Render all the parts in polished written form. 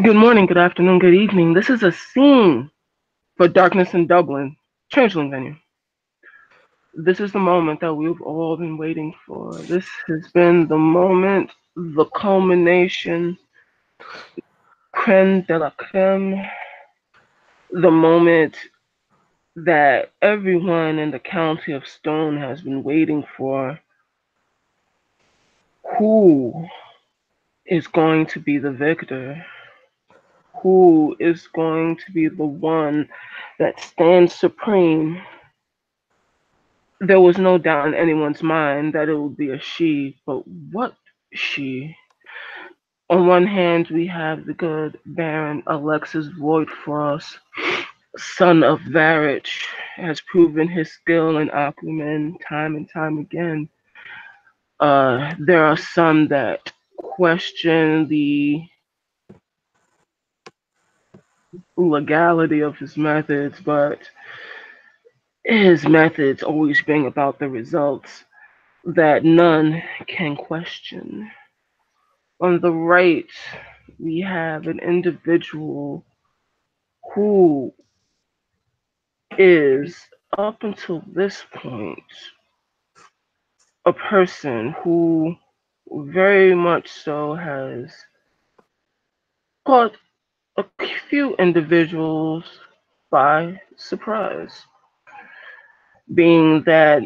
Good morning, good afternoon, good evening. This is a scene for Darkness in Dublin, Changeling venue. This is the moment that we've all been waiting for. This has been the moment, the culmination, creme de la creme, the moment that everyone in the county of Stone has been waiting for. Who is going to be the victor? Who is going to be the one that stands supreme? There was no doubt in anyone's mind that it would be a she, but what she? On one hand, we have the good Baron Alexis Voidfrost, son of Varich, has proven his skill in Aquaman time and time again. There are some that question the legality of his methods, but his methods always bring about the results that none can question. On the right, we have an individual who is, up until this point, a person who very much so has caught a few individuals by surprise, being that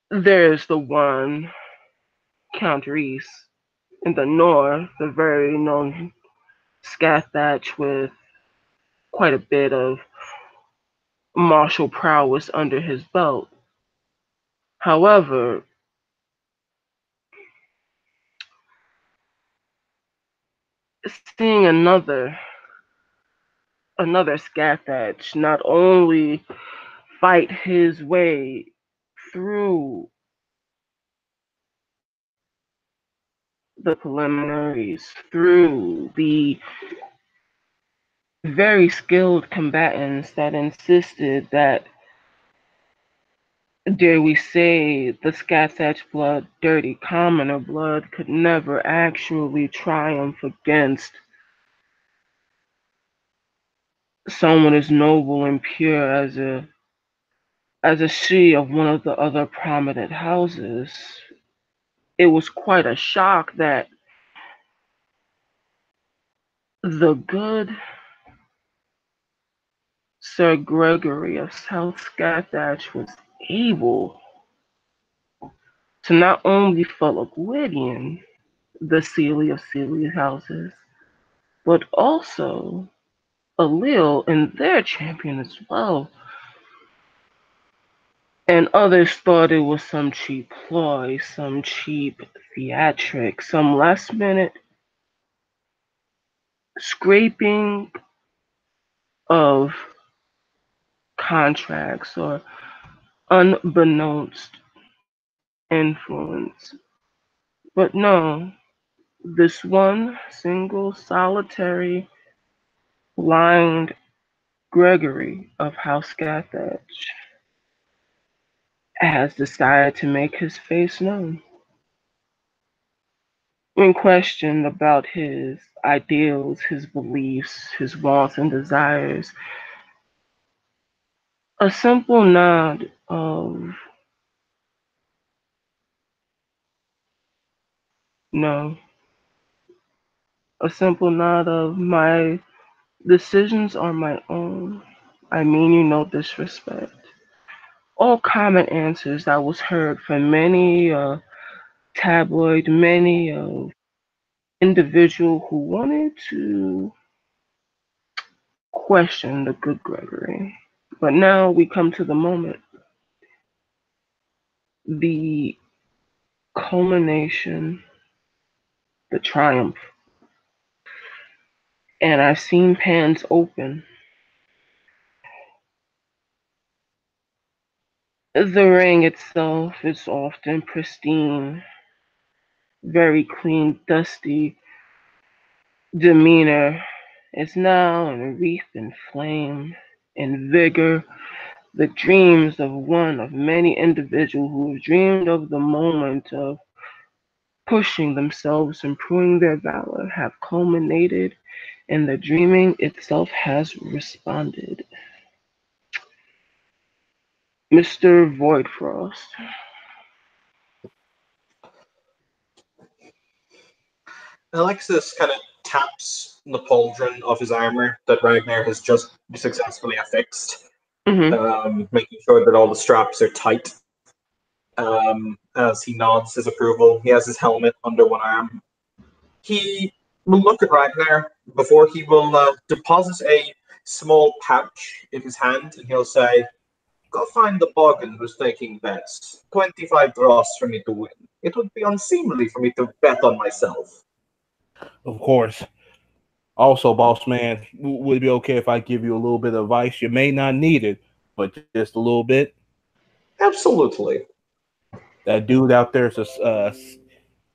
there's the one Count Reese in the north, the very known Scathach with quite a bit of martial prowess under his belt. However, seeing another Scathach not only fight his way through the preliminaries, through the very skilled combatants that insisted that, dare we say, the Scathach blood, dirty commoner blood, could never actually triumph against someone as noble and pure as a she of one of the other prominent houses. It was quite a shock that the good Sir Gregory of South Scathach was able to not only follow Gwydion, the Sealy of Sealy houses, but also Allele and their champion as well. And others thought it was some cheap ploy, some cheap theatric, some last minute scraping of contracts or unbeknownst influence. But no, this one single solitary blind Gregory of House Scathach has decided to make his face known. When questioned about his ideals, his beliefs, his wants and desires, a simple nod of no, a simple nod of my decisions are my own. I mean you no disrespect. All common answers that was heard from many tabloid, many individual who wanted to question the good Gregory. But now we come to the moment, the culmination, the triumph. And I've seen pans open. The ring itself is often pristine, very clean, dusty demeanor. Is now wreathed in flame and vigor, the dreams of one of many individuals who have dreamed of the moment of pushing themselves and proving their valor have culminated, and the dreaming itself has responded. Mr. Voidfrost. Alexis kind of taps the pauldron of his armor that Ragnar has just successfully affixed, Hmm. making sure that all the straps are tight. As he nods his approval, he has his helmet under one arm. He will look at Ragnar before he will deposit a small pouch in his hand, and he'll say, "Go find the boggin who's taking bets. 25 draws for me to win. It would be unseemly for me to bet on myself." Of course. Also, boss man, would it be okay if I give you a little bit of advice? You may not need it, but just a little bit. Absolutely. That dude out there is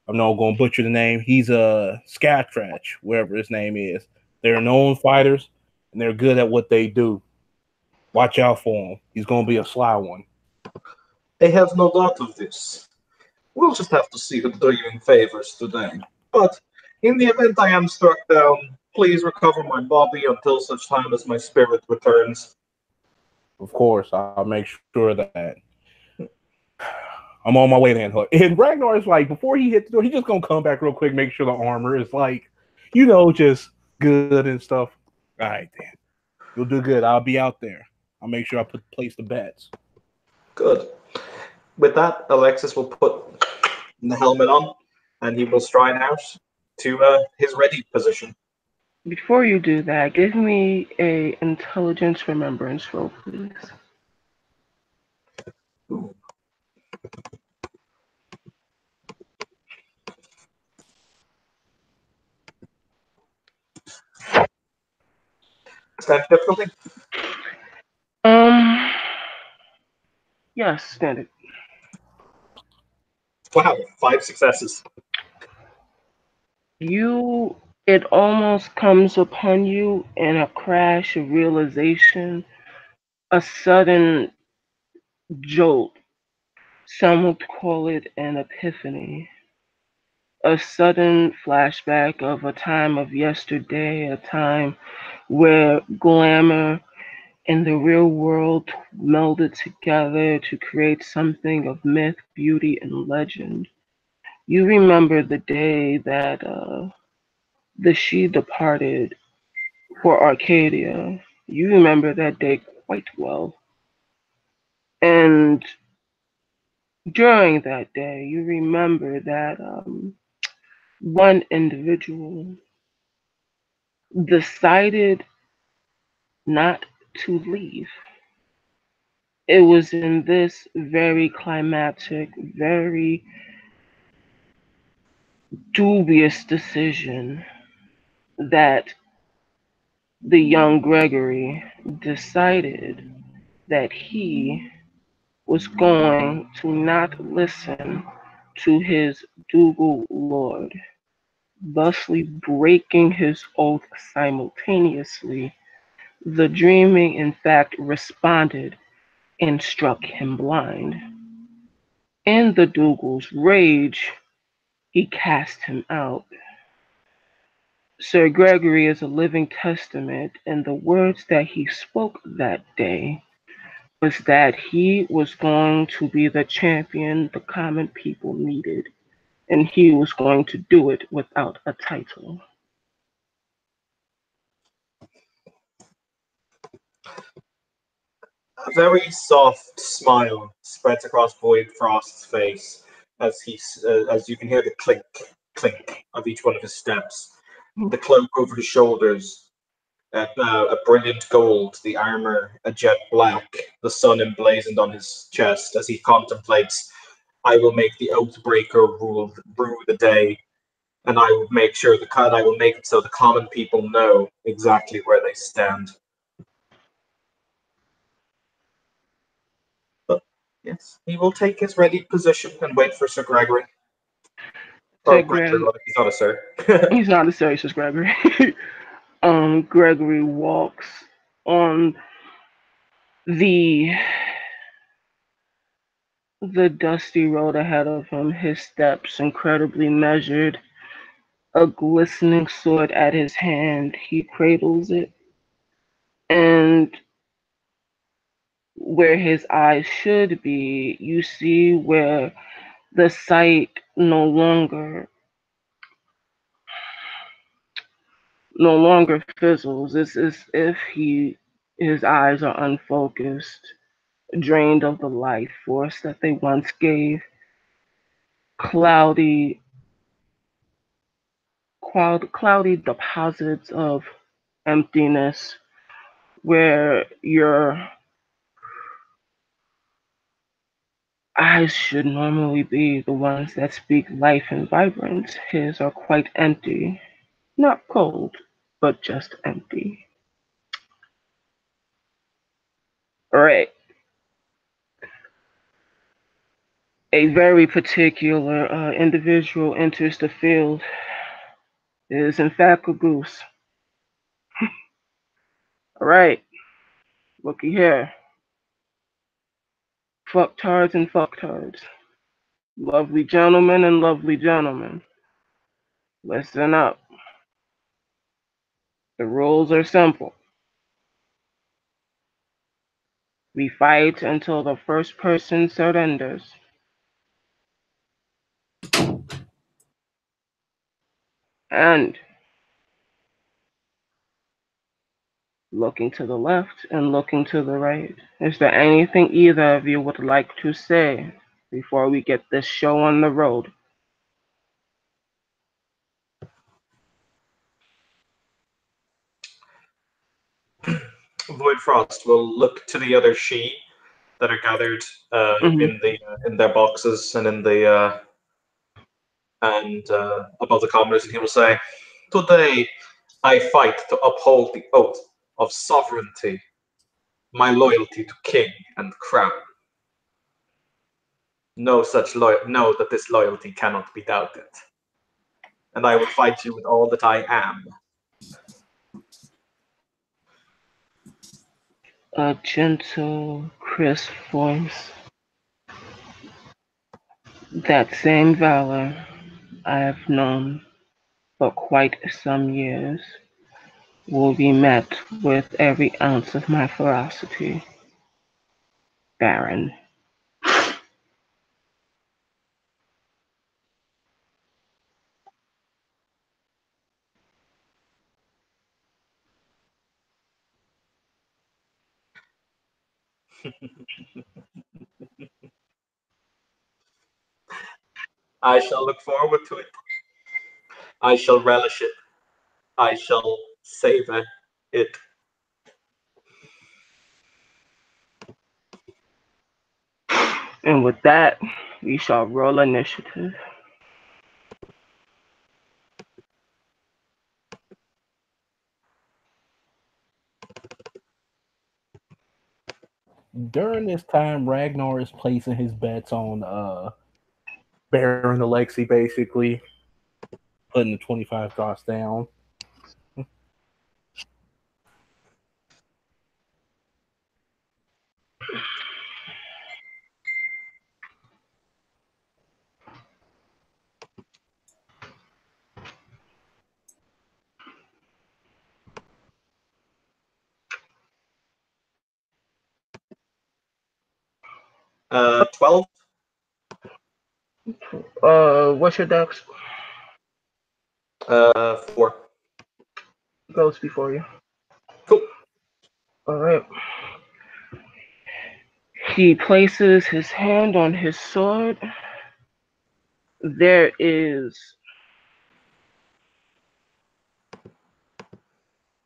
I'm not going to butcher the name. He's a Scatrach, whatever his name is. They're known fighters, and they're good at what they do. Watch out for him. He's going to be a sly one. I have no doubt of this. We'll just have to see who the dreaming favors today. But in the event I am struck down, please recover my body until such time as my spirit returns. Of course, I'll make sure of that. I'm on my way then. And Ragnar is like, before he hit the door, he's just going to come back real quick, make sure the armor is like, just good and stuff. All right, then. You'll do good. I'll be out there. I'll make sure I place the bets. Good. With that, Alexis will put the helmet on, and he will stride out to his ready position. Before you do that, give me a intelligence remembrance roll, please. Ooh. Standard difficulty? Um, yes, standard. Wow, 5 successes. It almost comes upon you in a crash of realization, a sudden jolt. Some would call it an epiphany. A sudden flashback of a time of yesterday, a time where glamour and the real world melded together to create something of myth, beauty, and legend. You remember the day that the she departed for Arcadia. You remember that day quite well. And during that day, you remember that one individual decided not to leave. It was in this very climactic, very dubious decision that the young Gregory decided that he was going to not listen to his Dougal lord, thusly breaking his oath simultaneously. The dreaming, in fact, responded and struck him blind. In the Dougal's rage, he cast him out. Sir Gregory is a living testament, and the words that he spoke that day was that he was going to be the champion the common people needed, and he was going to do it without a title. A very soft smile spreads across Void Frost's face as you can hear the clink, clink of each one of his steps. The cloak over his shoulders, a brilliant gold, the armor a jet black, the sun emblazoned on his chest as he contemplates, "I will make the Oathbreaker rue the day, and I will make sure I will make it so the common people know exactly where they stand." But yes, he will take his ready position and wait for Sir Gregory. Sir Or Gregory, Greg, he's not a sir. he's not a serious Gregory. Gregory walks on the the dusty road ahead of him, his steps incredibly measured, a glistening sword at his hand. He cradles it, and where his eyes should be, you see where the sight no longer fizzles. It's as if his eyes are unfocused, drained of the life force that they once gave. Cloudy, cloudy deposits of emptiness where your eyes should normally be the ones that speak life and vibrance. His are quite empty, not cold, but just empty. All right. A very particular individual enters the field. It is in fact a goose. All right, looky here. Fucktards and fucktards. Lovely gentlemen and lovely gentlemen. Listen up. The rules are simple. We fight until the first person surrenders. And looking to the left and looking to the right, is there anything either of you would like to say before we get this show on the road? Void Frost will look to the other Shi that are gathered Mhm. in their boxes and in the above the commoners, and he will say, "Today I fight to uphold the oath of sovereignty, my loyalty to king and crown. Know that this loyalty cannot be doubted, and I will fight you with all that I am." A gentle, crisp voice. That same valor I have known for quite some years will be met with every ounce of my ferocity, Baron. I shall look forward to it. I shall relish it. I shall savor it. And with that, we shall roll initiative. During this time, Ragnar is placing his bets on Baron Alexi, basically putting the 25 dots down. Uh, 12. What's your dex? 4. Goes before you. Cool. All right. He places his hand on his sword. There is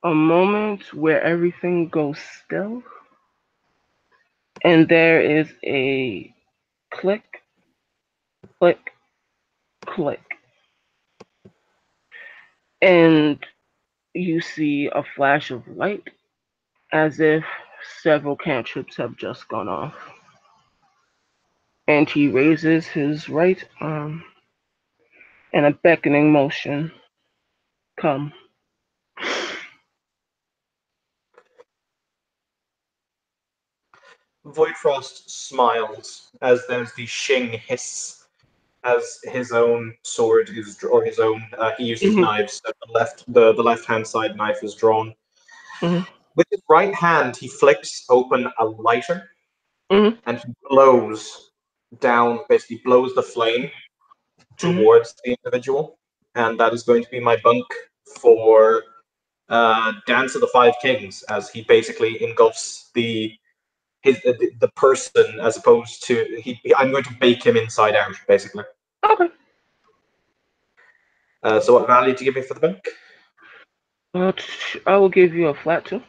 a moment where everything goes still, and there is a click, click, click, and you see a flash of light as if several cantrips have just gone off. And he raises his right arm in a beckoning motion. Come. Voidfrost smiles as there's the shing hiss as his own sword is, or his own. He uses knives. So the left hand side knife is drawn. With his right hand, he flicks open a lighter, and he blows down, basically blows the flame towards the individual, and that is going to be my bunk for Dance of the Five Kings, as he basically engulfs the person, as opposed to I'm going to bake him inside out, basically. Okay. So what value do you give me for the bunk? I will give you a flat 2.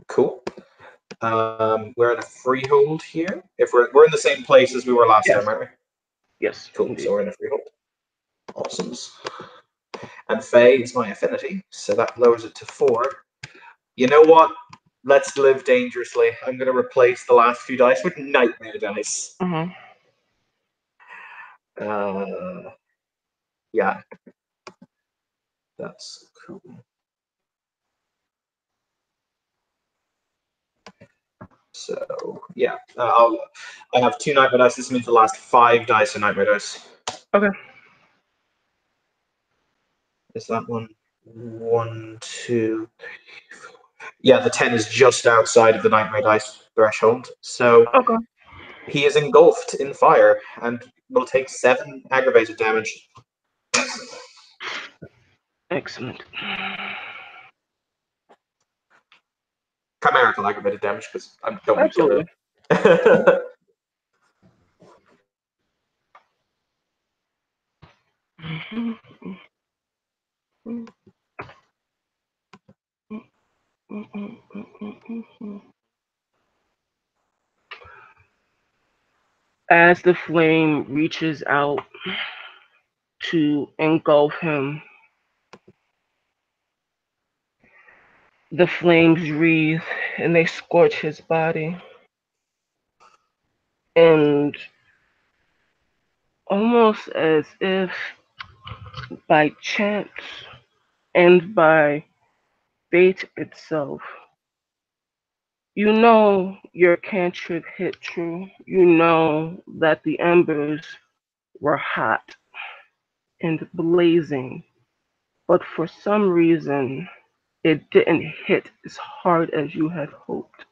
Cool. We're in a freehold here. If we're in the same place as we were last time, aren't we? Yes. Cool. Indeed. So we're in a freehold. Awesome. And Fae is my affinity, so that lowers it to 4. You know what? Let's live dangerously. I'm going to replace the last few dice with nightmare dice. Yeah. That's cool. So, yeah. I have 2 nightmare dice. This means the last 5 dice are nightmare dice. Okay. Is that one? 1, 2, 3, 4. Yeah, the 10 is just outside of the nightmare dice threshold. So Okay. he is engulfed in fire and will take 7 aggravated damage. Excellent. Chimerical aggravated damage, because I don't Absolutely. As the flame reaches out to engulf him, the flames wreathe and they scorch his body. And almost as if by chance and by fate itself, you know your cantrip hit true. You know that the embers were hot and blazing, but for some reason it didn't hit as hard as you had hoped.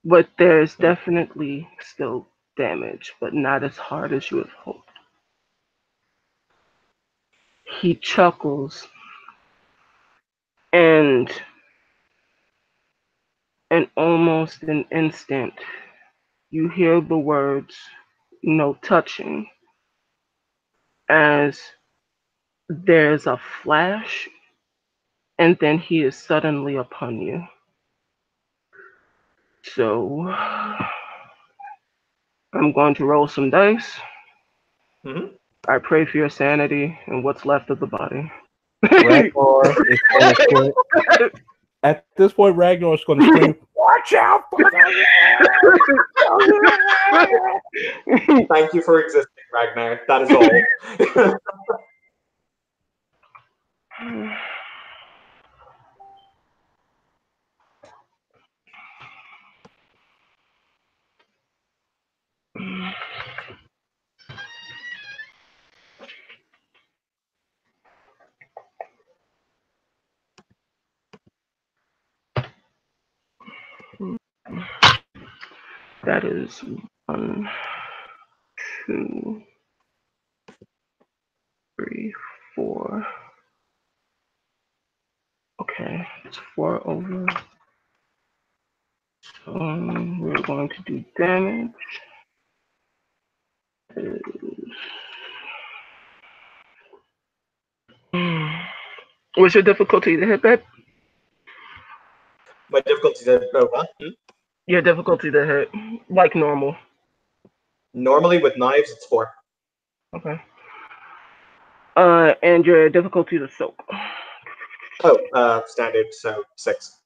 But there's definitely still damage, but not as hard as you had hoped. He chuckles, and in almost an instant, you hear the words, "No touching," as there's a flash, and then he is suddenly upon you. So, I'm going to roll some dice. I pray for your sanity and what's left of the body. Ragnar is going to scream. At this point, Ragnar is going to scream, "Watch out for the..." Thank you for existing, Ragnar. That is all. That is 1, 2, 3, 4. Okay, it's 4 over. So we're going to do damage. What's your difficulty to hit that? My difficulty to what? Your difficulty to hit, like normal. Normally with knives, it's 4. Okay. And your difficulty to soak. Oh, standard, so 6.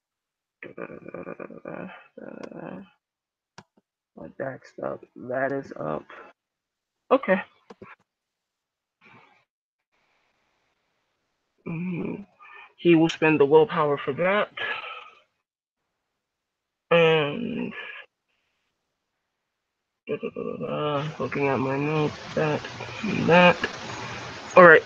My back's up. That is up. Okay. He will spend the willpower for that. And Looking at my notes, that, and that. All right.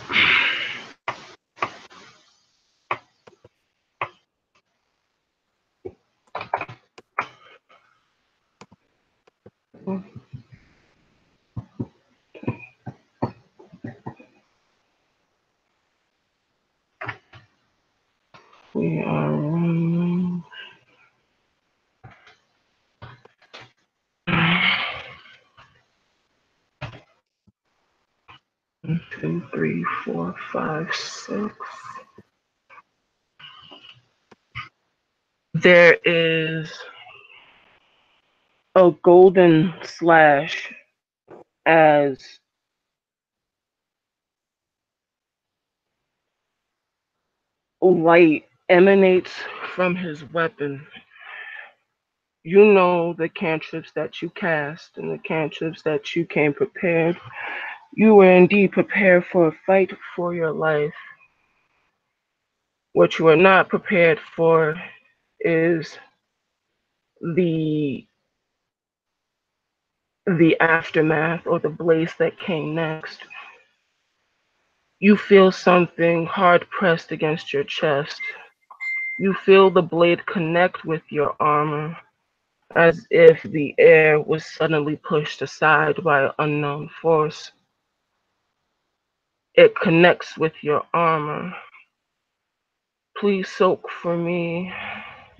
We are running. 1, 2, 3, 4, 5, 6. There is a golden slash as light emanates from his weapon. You know the cantrips that you cast and the cantrips that you came prepared. You were indeed prepared for a fight for your life. What you are not prepared for is the aftermath or the blaze that came next. You feel something hard pressed against your chest. You feel the blade connect with your armor, as if the air was suddenly pushed aside by an unknown force. It connects with your armor. Please soak for me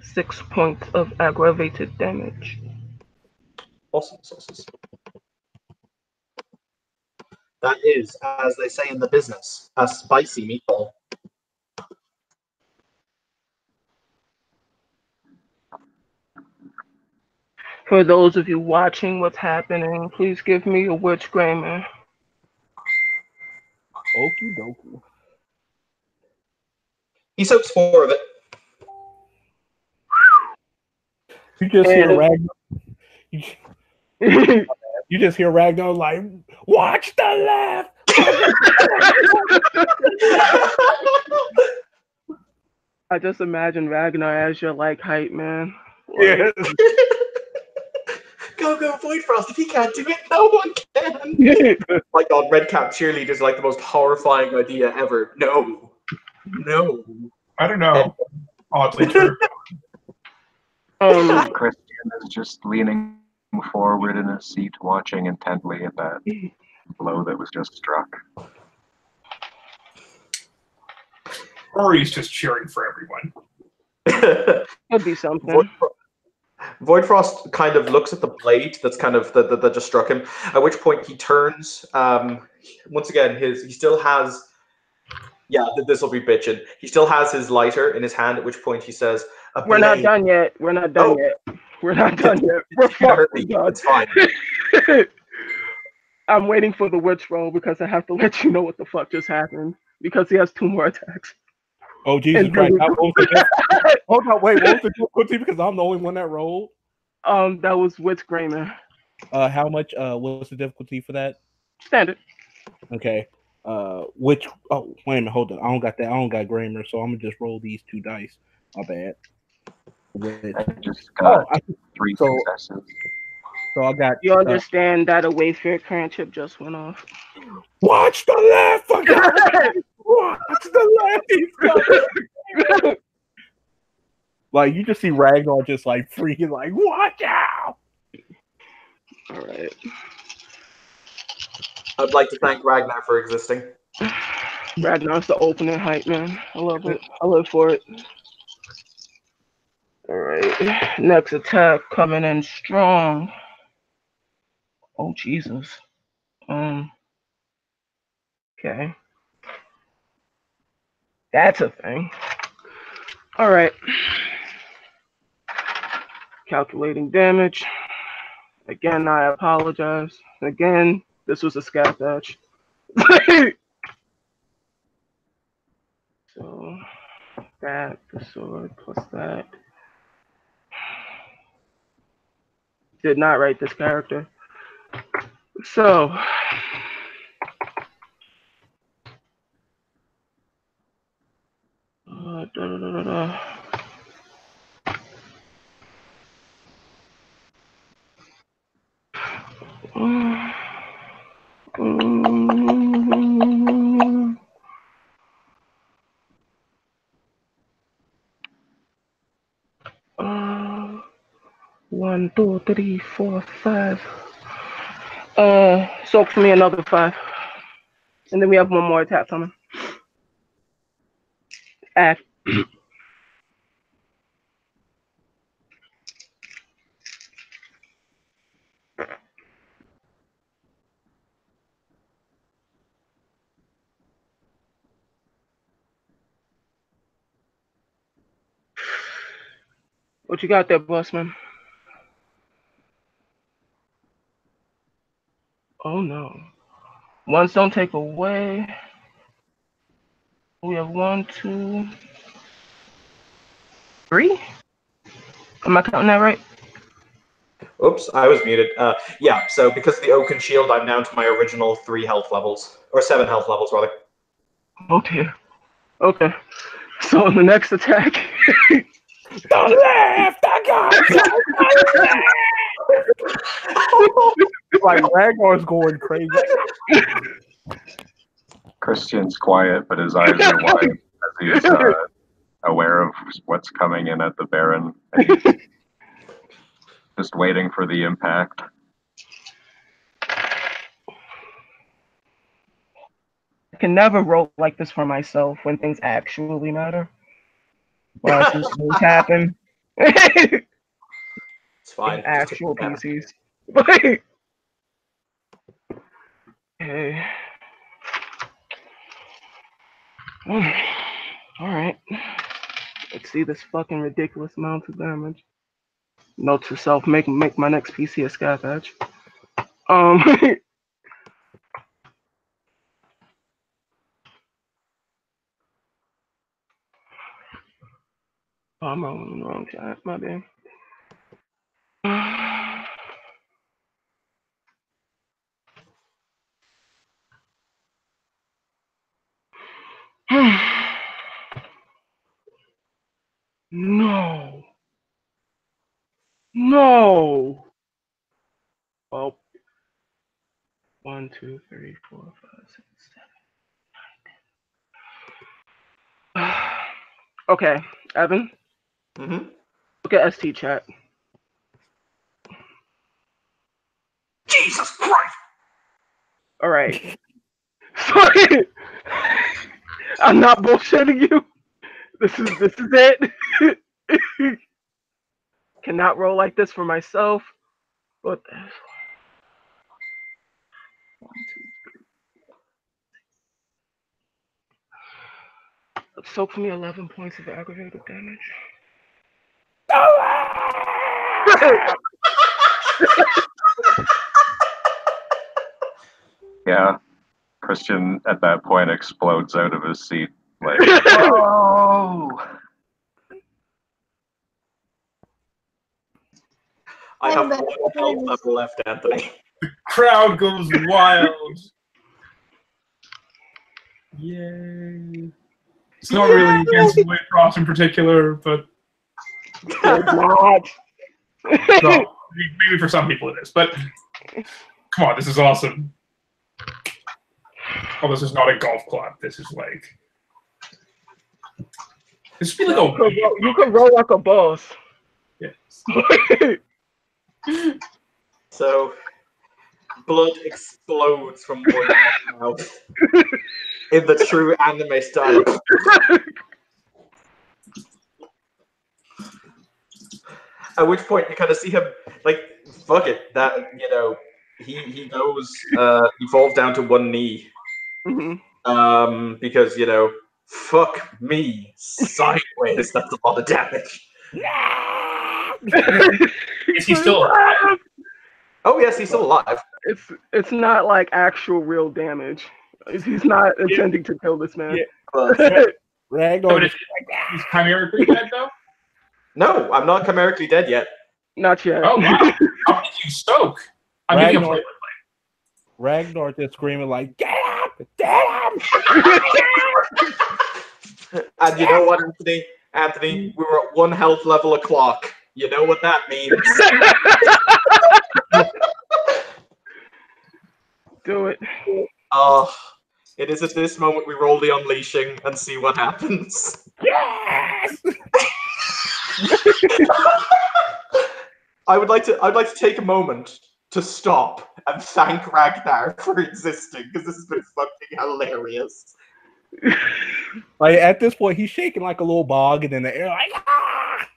6 points of aggravated damage. Awesome sauces. That is, as they say in the business, a spicy meatball. For those of you watching what's happening, please give me a witch Grayman. Okie dokie. He soaks 4 of it. You just hear And- Ragnar. You just hear Ragnar like, watch the left. I just imagine Ragnar as your like hype man. Yeah. Go, Void Frost. If he can't do it, no one can. My God, Red Cap cheerleader is like the most horrifying idea ever. No. I don't know. Oddly true. Christian is just leaning forward in his seat, watching intently at that blow that was just struck. Rory's just cheering for everyone. Could be something. Void Frost kind of looks at the blade that's kind of that just struck him. At which point he turns. Once again, he still has. Yeah, this will be bitching. He still has his lighter in his hand. At which point he says, "We're not done yet. We're not done yet. We're not done yet. We're fucking done. It's fine." I'm waiting for the witch roll because I have to let you know what the fuck just happened because he has 2 more attacks. Oh Jesus Christ! Hold on, wait. What was the difficulty? Because I'm the only one that rolled. That was witch Grayman. How much? What was the difficulty for that? Standard. Okay. Which? Oh, wait a minute. Hold on. I don't got that. I don't got Grammar, so I'm gonna just roll these 2 dice. My bad. I just got 3 so- successes. So I got. You understand that a Wayfair cantrip just went off. Watch the left. Watch the left. Like you just see Ragnar just like freaking like watch out. All right. I'd like to thank Ragnar for existing. Ragnar's the opening hype man. I love it. I live for it. All right. Next attack coming in strong. Oh Jesus. Okay. That's a thing. All right. Calculating damage. Again, I apologize. Again, this was a scat batch. So that, the sword plus that. Did not write this character. So 1, 2, 3, 4, 5. Soak for me another 5. And then we have one more attack coming. Act. What you got there, bossman? Oh no. Ones don't take away. We have 1, 2, 3? Am I counting that right? Oops, I was muted. Yeah, so because of the Oaken Shield, I'm down to my original 3 health levels. Or 7 health levels, rather. Oh dear. Okay. So the next attack. The left, I got like Ragnar's going crazy. Christian's quiet, but his eyes are wide as he is aware of what's coming in at the Baron. And he's just waiting for the impact. I can never roll like this for myself when things actually matter. Well, I see things happen. It's fine. Actual Yeah. PCs. Okay. Alright. Let's see this fucking ridiculous amount of damage. Note to self, make my next PC a scat badge. Oh, I'm on the wrong chat, my bad. No. No. Well, 1, 2, 3, 4, 5, 6, 7, 8, 9, 10. Okay, Evan. Mm-hmm. Look at ST chat. Jesus Christ! All right. I'm not bullshitting you. This is it. Cannot roll like this for myself. But 1, 2, 3. Soak for me 11 points of aggravated damage. Yeah. Christian at that point explodes out of his seat. Like, Oh! I have 1 health level left, Anthony. Crowd goes wild. Yay. It's not really against Wade Frost in particular, but Not. well, maybe for some people it is. But come on, this is awesome. Oh, this is not a golf club. This is like this would be like You could roll like a boss. Yes. So, blood explodes from Void's mouth in the true anime style. At which point you kind of see him like, fuck it, that he goes, he falls down to one knee, because fuck me sideways. That's a lot of damage. Is he still alive? Oh yes, he's still alive. It's not like actual real damage. He's not intending to kill this man. Ragnar. He's chimerically dead though? No, I'm not chimerically dead yet. Not yet. Oh wow. How did you soak? I'm getting a play. Ragnar just screaming like, get up! Get up! And you know what, Anthony? We were at 1 health level a clock. You know what that means. Do it. It is at this moment we roll the unleashing and see what happens. Yes! I'd like to take a moment to stop and thank Ragnar for existing because this has been fucking hilarious. Like at this point, he's shaking like a little bog and in the air, like ah!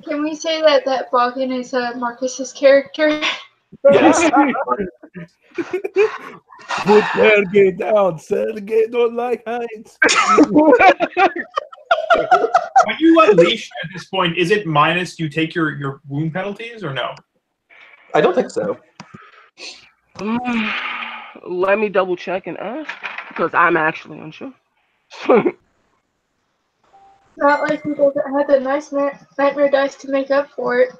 Can we say that Boggin is Marcus's character? Yes. Put Sergey down. Sergey don't like heights. When you unleash at this point, is it minus you take your wound penalties or no? I don't think so. Let me double check and ask because I'm actually unsure. Not like he doesn't have the nice nightmare dice to make up for it.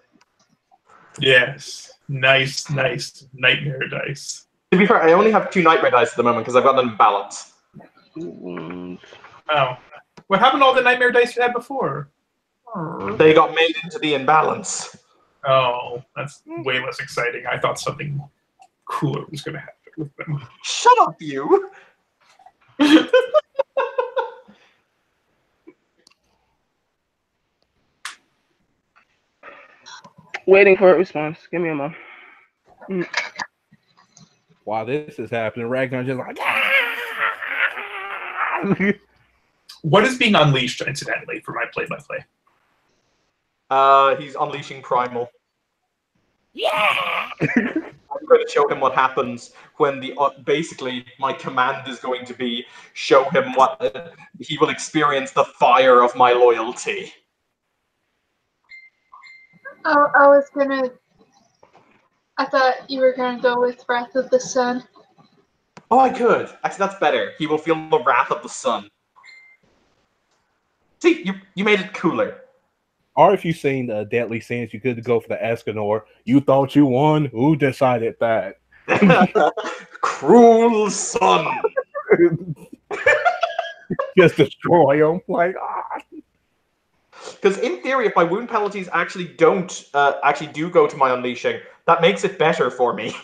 Yes. Nice nightmare dice. To be fair, I only have 2 nightmare dice at the moment because I've got them in balance. Oh. What happened to all the nightmare dice you had before? They got made into the imbalance. Oh, that's way less exciting. I thought something cooler was going to happen with them. Shut up, you! Waiting for a response. Give me a moment. While this is happening, Ragnar just like What is being unleashed, incidentally, for my play-by-play? He's unleashing Primal. yeah. I'm going to show him what happens when basically my command is going to be show him what he will experience the fire of my loyalty. I thought you were gonna go with Wrath of the Sun. Oh, I could. Actually, that's better. He will feel the wrath of the sun. See, you made it cooler. Or if you've seen Deadly Sins, you could go for the Escanor. You thought you won? Who decided that? Cruel sun. Just destroy him. Like, ah. Because in theory, if my wound penalties actually do go to my unleashing, that makes it better for me.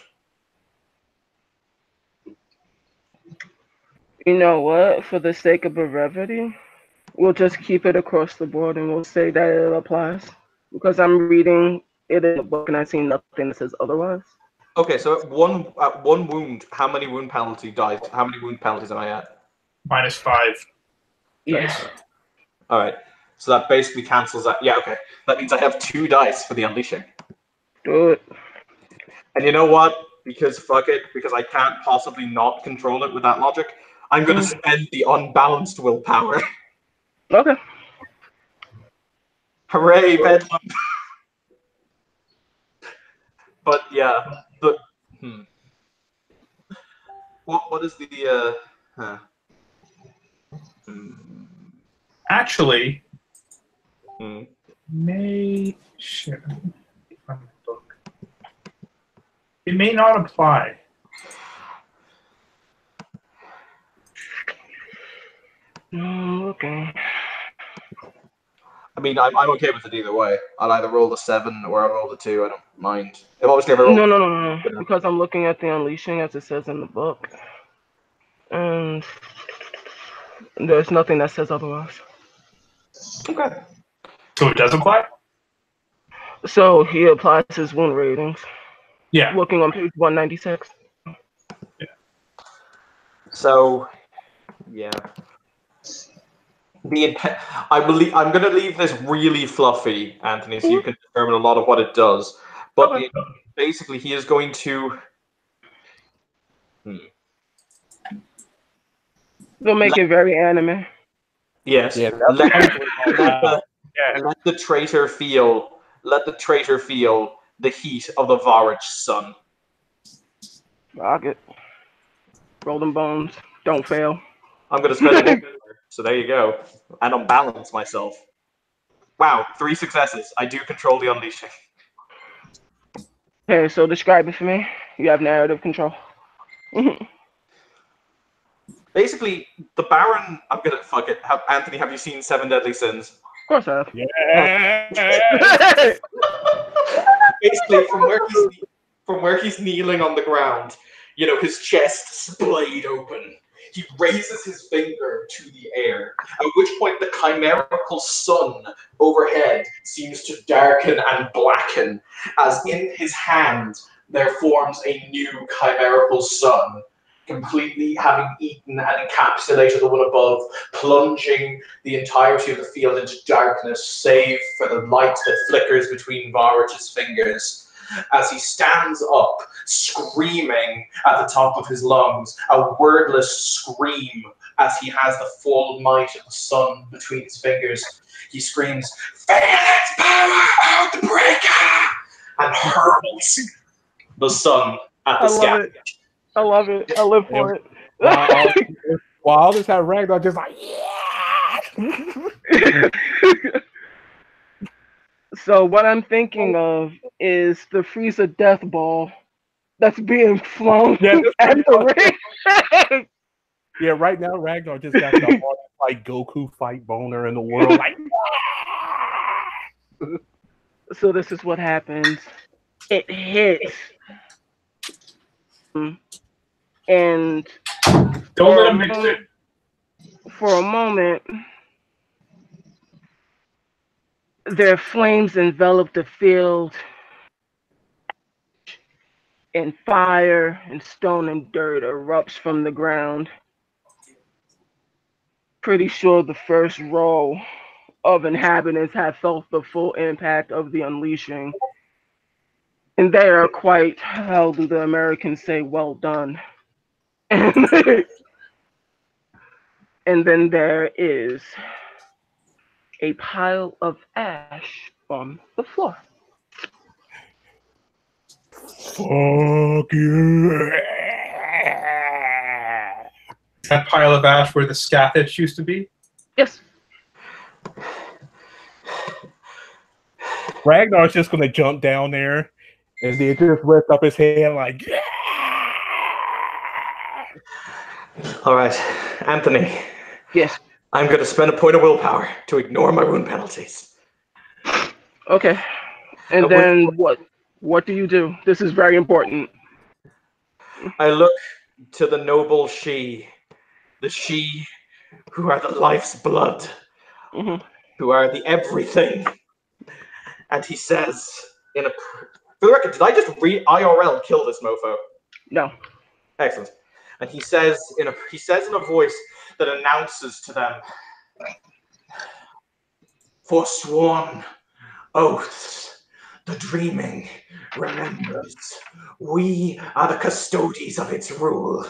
You know what? For the sake of brevity, we'll just keep it across the board and we'll say that it applies. Because I'm reading it in the book and I see nothing that says otherwise. Okay, so at one wound, how many wound penalties am I at? -5. Yeah. All right. So that basically cancels that. Yeah, okay. That means I have 2 dice for the unleashing. Do it. And you know what? Because fuck it, because I can't possibly not control it with that logic, I'm going to spend the unbalanced willpower. Okay. Hooray, Bedlam! But yeah, what is the Actually, Hmm. It may not apply. Okay. I mean, I'm okay with it either way. I'll either roll the 7 or I'll roll the 2. I don't mind. If obviously, if I roll No. Because I'm looking at the unleashing as it says in the book. And there's nothing that says otherwise. Okay. So it does apply? So he applies his wound ratings. Yeah. Looking on page 196. Yeah. So, yeah. I'm going to leave this really fluffy, Anthony, so you can determine a lot of what it does. But basically, he is going to. They'll make it very anime. Yes. Yeah, Let the traitor feel. Let the traitor feel the heat of the Varich sun. Rock it. Rolling bones. Don't fail. I'm going to spend it. So there you go. And unbalance myself. Wow, 3 successes. I do control the unleashing. Okay, so describe it for me. You have narrative control. Basically, the Baron. I'm gonna fuck it. Anthony, have you seen 7 Deadly Sins? Of course I have. Yeah. Basically, from where he's kneeling on the ground, you know, his chest splayed open. he raises his finger to the air, at which point the chimerical sun overhead seems to darken and blacken, as in his hand there forms a new chimerical sun, completely having eaten and encapsulated the one above, plunging the entirety of the field into darkness, save for the light that flickers between Varrich's fingers, as he stands up, screaming at the top of his lungs, a wordless scream as he has the full might of the sun between his fingers. He screams, "Phalanx power out the breaker!" and hurls the sun at the sky. I love it. I live for it. While all this had Ragnar just like, yeah! So what I'm thinking of is the Frieza death ball that's being flown at the ring. Yeah, right now Ragnar just got the hardest like Goku fight boner in the world. Like, so this is what happens. It hits. And Don't let him mix it. For a moment, their flames envelop the field, and fire and stone and dirt erupts from the ground. Pretty sure the first row of inhabitants have felt the full impact of the unleashing. And they are quite, how do the Americans say, well done. And then there is a pile of ash on the floor. fuck you. That pile of ash where the Scathach used to be? Yes. Ragnar's just gonna jump down there and then just lift up his hand like, yeah! All right, Anthony. Yes. I'm going to spend a point of willpower to ignore my wound penalties. Okay. And then what do you do? This is very important. I look to the noble she, the she who are the life's blood, who are the everything. And he says, for the record, did I just IRL kill this mofo? No. Excellent. And he says in a voice that announces to them, "Forsworn oaths, the dreaming remembers. We are the custodies of its rule.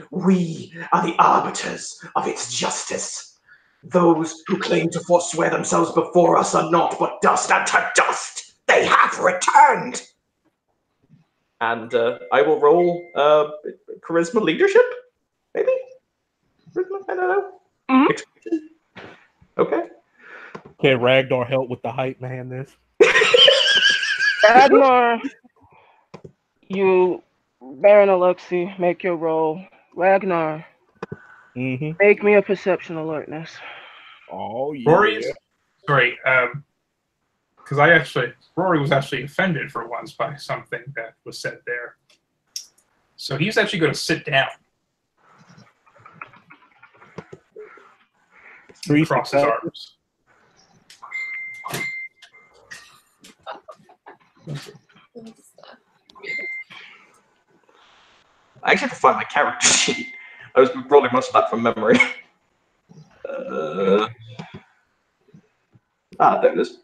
We are the arbiters of its justice. Those who claim to forswear themselves before us are naught but dust, and to dust they have returned." And I will roll charisma leadership, maybe? Charisma? I don't know. Mm-hmm. Okay. Can Ragnar help with the hype man this? Ragnar, you, Baron Alexi, make your roll. Ragnar, make me a perception alertness. Oh, yeah. Rory's, sorry, because Rory was actually offended for once by something that was said there. So he's actually going to sit down. Cross his arms. I actually have to find my character sheet. I was rolling most of that from memory. There it is.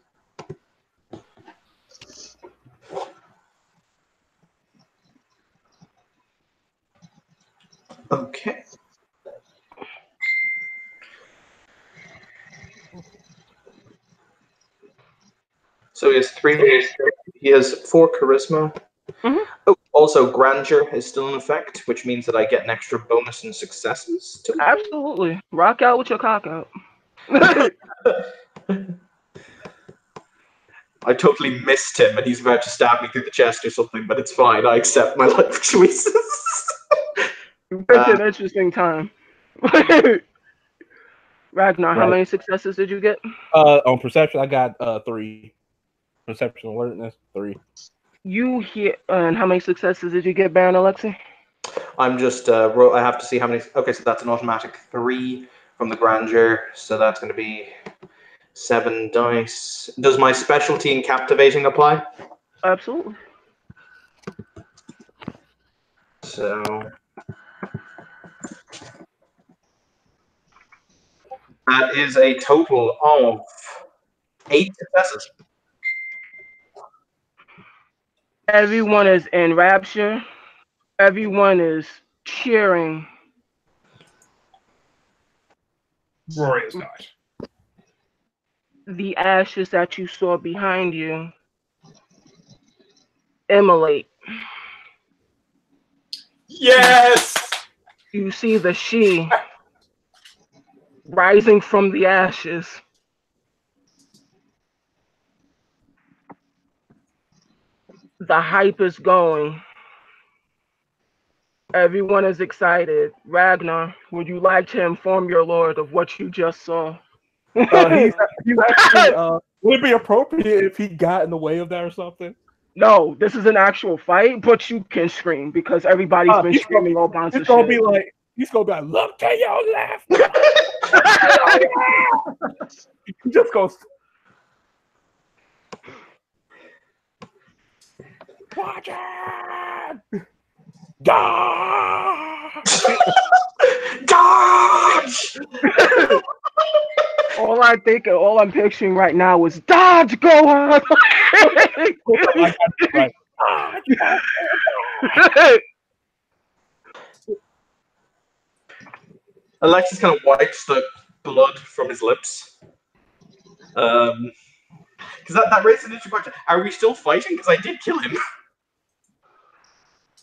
Okay. So he has 3. He has 4 charisma. Oh, also grandeur is still in effect, which means that I get an extra bonus in successes. Absolutely. Rock out with your cock out. I totally missed him, and he's about to stab me through the chest or something, but it's fine. I accept my life choices. It's an interesting time. Ragnar, how many successes did you get? On perception, I got 3. Perception alertness, 3. You hear, and how many successes did you get, Baron Alexi? I'm just I have to see how many. Okay, so that's an automatic 3 from the grandeur. So that's going to be 7 dice. Does my specialty in captivating apply? Absolutely. So that is a total of 8 successes. Everyone is in rapture. Everyone is cheering. Rory is not. The ashes that you saw behind you immolate. Yes! You see the she rising from the ashes. The hype is going. Everyone is excited. Ragnar, would you like to inform your lord of what you just saw? He's actually, would it be appropriate if he got in the way of that or something? No, this is an actual fight, but you can scream because everybody's been screaming all kinds of He's gonna shit. he's gonna be like, look to your left. He just goes, watch it! Dodge! Dodge! All I'm picturing right now is Dodge Gohan. Right. Alexis kind of wipes the blood from his lips. Because that raises an interesting question. Are we still fighting? Because I did kill him.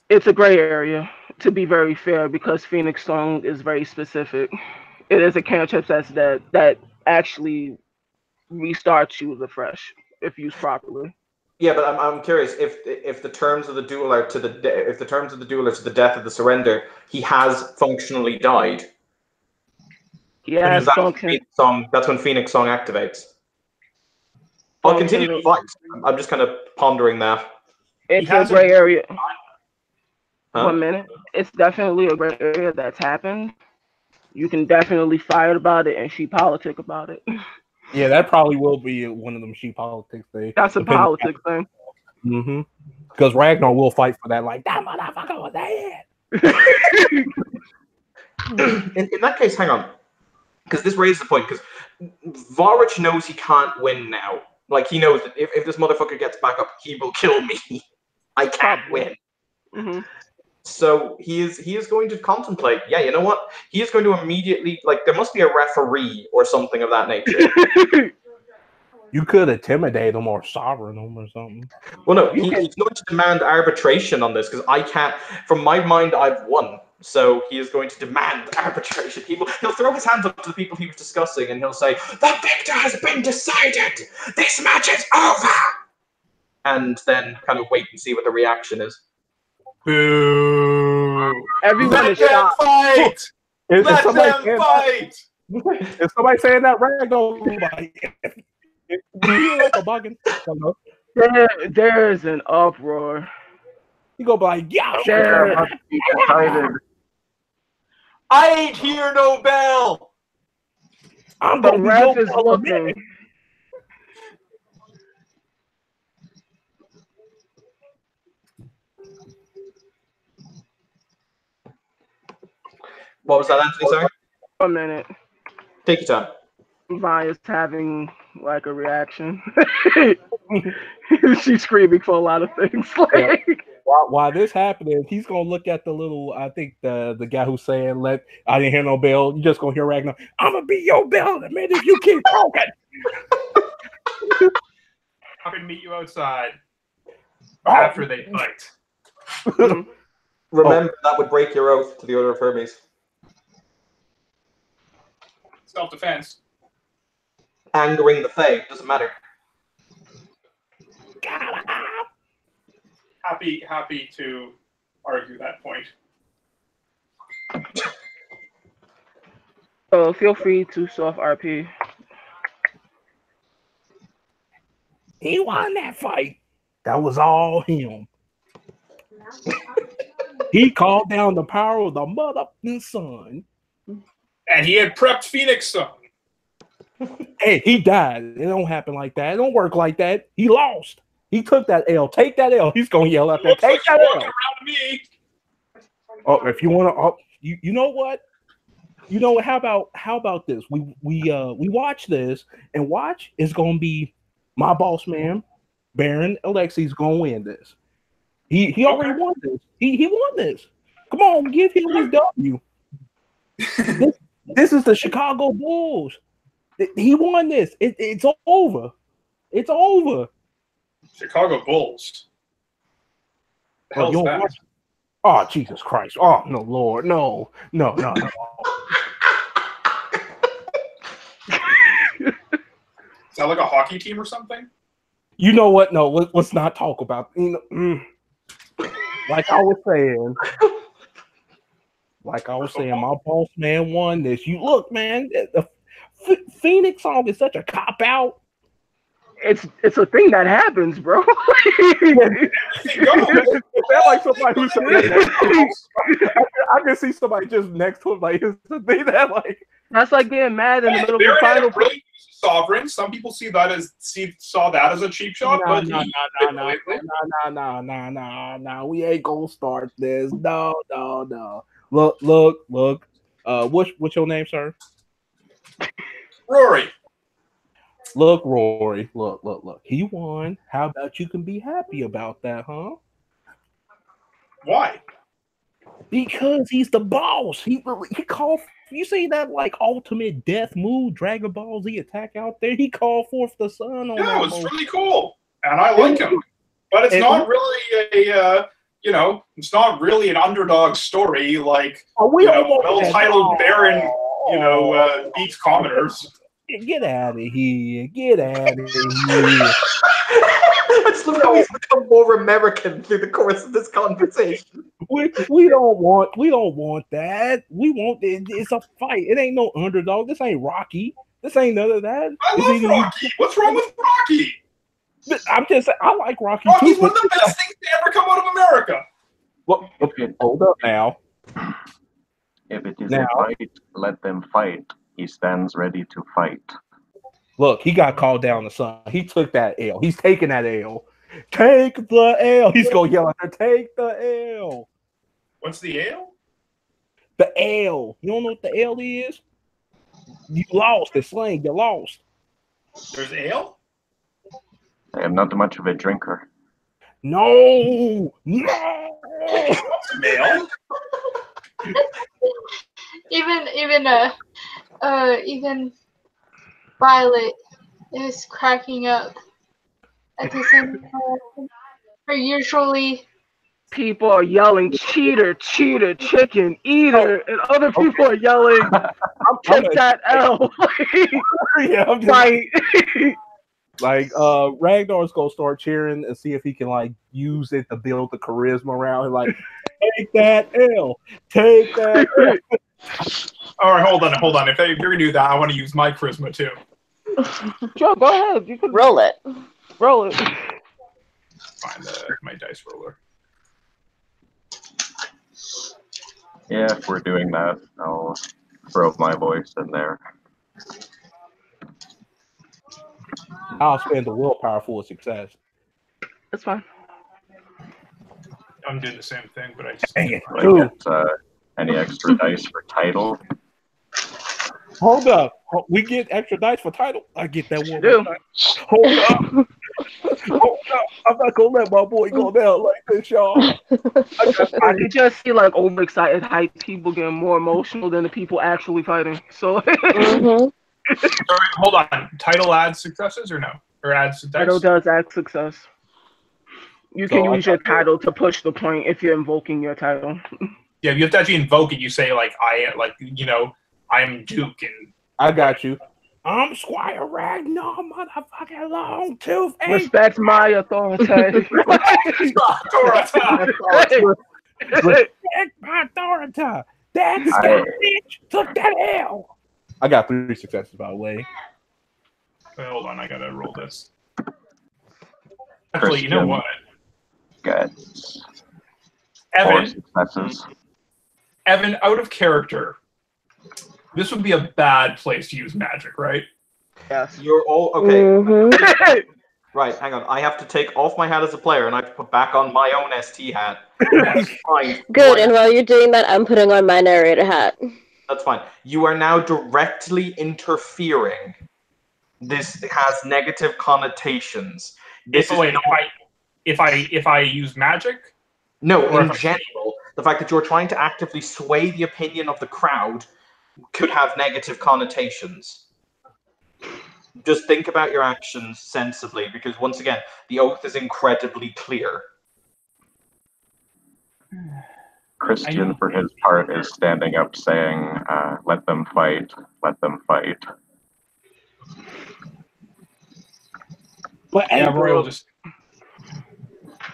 It's a gray area, to be very fair, because Phoenix Song is very specific. It is a cantrip that actually restarts you afresh if used properly. Yeah, but I'm curious if the terms of the duel are to the if the terms of the duel are to the death of the surrender, he has functionally died. Yes, That's when Phoenix Song activates. I'll continue to fight. I'm just kind of pondering that. It's a gray area. Huh? 1 minute. It's definitely a gray area that's happened. You can definitely fight about it and she politic about it. Yeah, that probably will be one of them she politics things. That's a politics thing. Mm-hmm. Because Ragnar will fight for that, like, that motherfucker was dead. In that case, hang on. Because this raises the point, because Varich knows he can't win now. Like, he knows that if this motherfucker gets back up, he will kill me. I can't win. Mm-hmm. So he is going to contemplate. Yeah, you know what? He is going to immediately, like, there must be a referee or something of that nature. You could intimidate him or sovereign him or something. Well, no, he's going to demand arbitration on this because I can't. From my mind, I've won. So he is going to demand arbitration. He'll throw his hands up to the people he was discussing, and he'll say, "The victor has been decided. This match is over." And then kind of wait and see what the reaction is. Boo! Everyone is Let them shocked. fight! Let them fight! If somebody saying that, Ragnar, like, like a bugging. There's an uproar. You go by, yeah, Excited. I ain't hear no bell. I'm The gonna ref be is looking. What was that, Anthony? Sorry. 1 minute. Take your time. Maya's having like a reaction. She's screaming for a lot of things. Like, while this happening, he's gonna look at the little. I think the guy who's saying, I didn't hear no bell." You just gonna hear Ragnar. I'm gonna be your bell in a minute if you keep talking. I can meet you outside after they fight. Remember, that would break your oath to the Order of Hermes. Self-defense. Angering the Fae, doesn't matter. Happy to argue that point. so feel free to soft RP. He won that fight. That was all him. He called down the power of the motherfucking sun. And he had prepped Phoenix Sun. Hey, he died. It don't happen like that. It don't work like that. He lost. He took that L. Take that L. He's gonna yell out there. Looks Take like that you're L. walking around me. Oh, if you want to, you know what? You know how about this? We watch this, and watch is gonna be my boss man, Baron Alexi's gonna win this. He already won this. He won this. Come on, give him his W. This is the Chicago Bulls. He won this. It's over. It's over. Chicago Bulls. The hell's you don't that? watch- Oh, Jesus Christ. Oh, no, Lord. No. Is that like a hockey team or something? You know what? No, let's not talk about. Like I was saying, my boss man won this. You look, man. The Phoenix song is such a cop out. It's a thing that happens, bro. That's like somebody who said I can see somebody just next to him, like it's the thing that like That's like getting mad in the middle of the Baron had a final. brilliant use of Sovereign. Some people saw that as a cheap shot, but nah. We ain't gonna start this. No. Look. What's your name, sir? Rory. Look, Rory. Look. He won. How about you can be happy about that, huh? Why? Because he's the boss. He called. You see that like ultimate death move, Dragon Ball Z attack out there? He called forth the sun on Yeah, that it was move. really cool, and I like him. But it's not really a, it's not really an underdog story like well-titled Baron, beats commoners. Get out of here! Get out of here! Let's look how he's become more American through the course of this conversation. We don't want that. We want it's a fight. It ain't no underdog. This ain't Rocky. This ain't none of that. I love Rocky. What's wrong with Rocky? I'm just saying, I like Rocky Rocky's too. one of the best things to ever come out of America. Well, okay, hold up now. If it is a fight, let them fight. He stands ready to fight. Look, he got called down the sun. He took that L. He's taking that L. Take the L. He's gonna yell at her. Take the L. What's the L? The L. You don't know what the L is? You lost. It's slang. You lost. There's ale? I am not much of a drinker. No. Male? Even Violet is cracking up at the same time. Her usually People are yelling cheater, chicken, eater, and other people are yelling, take that L. Yeah, I'm just, Right. like Ragnar's gonna start cheering and see if he can like use it to build the charisma around him. Like, take that L. Take that L. All right, hold on. If you're gonna do that, I want to use my charisma too. Sure, go ahead. You can Roll it. roll it. Find my dice roller. Yeah, if we're doing that, I'll throw my voice in there. I'll spend the willpower for success. That's fine. I'm doing the same thing, but I just Dang it. Do I get any extra dice for title? Hold up. We get extra dice for title. I get that one. do. More time. Hold up. Hold up. I'm not gonna let my boy go down like this, y'all. I could just see like overexcited hype people getting more emotional than the people actually fighting. So Mm-hmm. All right, hold on. Title adds successes or no? Or adds dice? title does add success. You can So use your title to push the point if you're invoking your title. Yeah, you have to actually invoke it. You say I'm Duke, and I got you. I'm Squire Ragnar, motherfucking long tooth. Respect my authority. Respect my authority. That bitch took that L. I got 3 successes, by the way. hold on, I gotta roll this. Actually, you know what? Guts. Evan, successes. Evan, out of character, this would be a bad place to use magic, right? Yes. You're all okay. Mhm. Right, hang on. I have to take off my hat as a player, and I have to put back on my own ST hat. That's fine. Good, and while you're doing that, I'm putting on my narrator hat. That's fine. You are now directly interfering. This has negative connotations. This is Wait, not... if I use magic? No, Or in if I- general, the fact that you're trying to actively sway the opinion of the crowd could have negative connotations. Just think about your actions sensibly, because once again, the oath is incredibly clear. Christian, for his part, is standing up saying, let them fight, let them fight. But Yeah, Roy will just...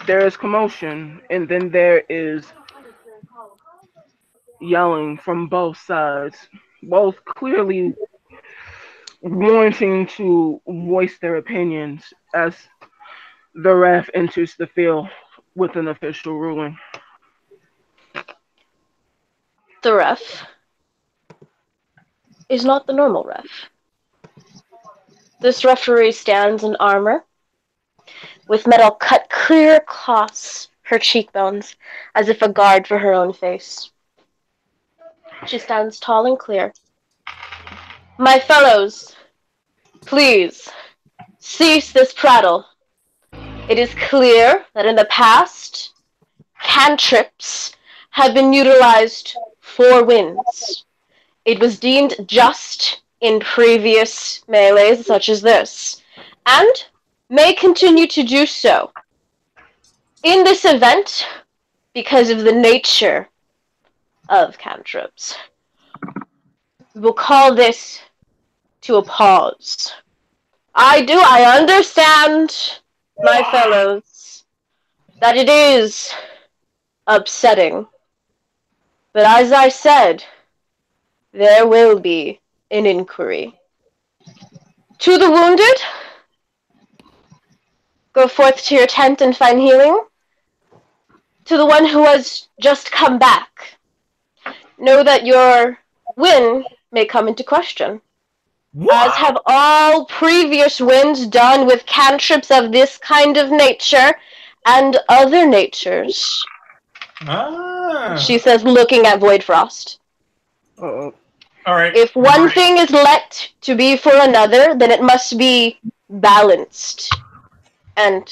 There is commotion, and then there is yelling from both sides, both clearly wanting to voice their opinions as the ref enters the field with an official ruling. The ref is not the normal ref. This referee stands in armor, with metal cut clear across her cheekbones, as if a guard for her own face. She stands tall and clear. My fellows, please, cease this prattle. It is clear that in the past, cantrips have been utilized for wins. It was deemed just in previous melees such as this, and may continue to do so. In this event, because of the nature of cantrips, we will call this to a pause. I understand, my fellows, that it is upsetting. But as I said, there will be an inquiry. To the wounded, go forth to your tent and find healing. To the one who has just come back, know that your win may come into question. As have all previous wins done with cantrips of this kind of nature and other natures. She says, looking at Void Frost. Uh-oh. All right. If one thing is let to be for another, then it must be balanced. And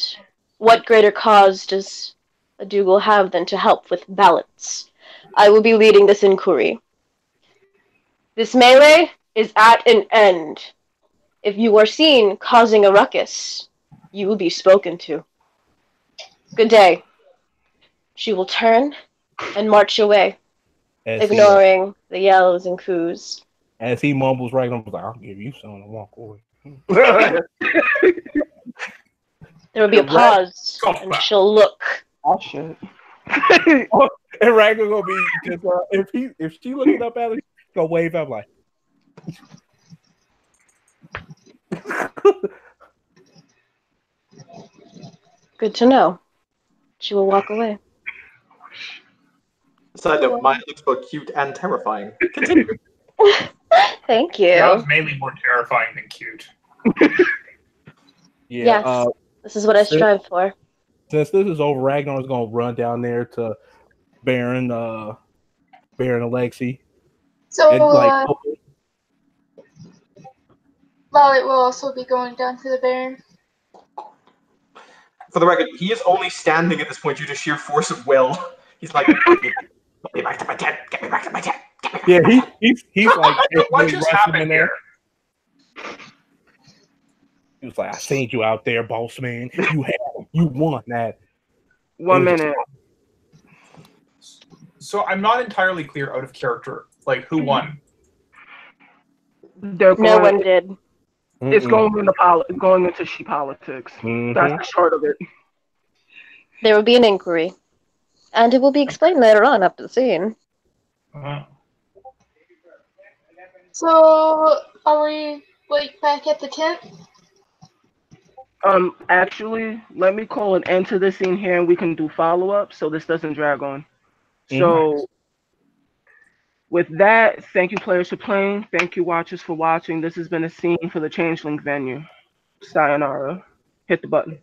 what greater cause does a Dougal have than to help with balance? I will be leading this inquiry. This melee is at an end. If you are seen causing a ruckus, you will be spoken to. Good day. She will turn and march away, ignoring the yells and coos. As he mumbles right on, like, I'll give you something to walk away. There will be a pause, and she'll look. Oh shit. And Ragnar gonna be because if she looking up at him, she's gonna wave up like. Good to know. She will walk away. Side note, mine looks both cute and terrifying. Continue. Thank you. That was mainly more terrifying than cute. Yeah. Yes. This is what I strive for. Since this is over, Ragnar's gonna run down there to Baron Alexi. So, And, like, Lollet will also be going down to the Baron. For the record, he is only standing at this point due to sheer force of will. He's like, get me back to my tent. Get me back to my tent. Yeah, he's like, What just happened here? He was like, I seen you out there, boss man. You won that. 1 minute. So I'm not entirely clear out of character. Like, who won? No one did. It's going into she politics. That's the short of it. There will be an inquiry, and it will be explained later on after the scene. So, are we back at the tent? Actually, let me call an end to this scene here, and we can do follow-up so this doesn't drag on. So with that, thank you players for playing. Thank you watchers for watching. This has been a scene for the Changeling venue. Sayonara. Hit the button.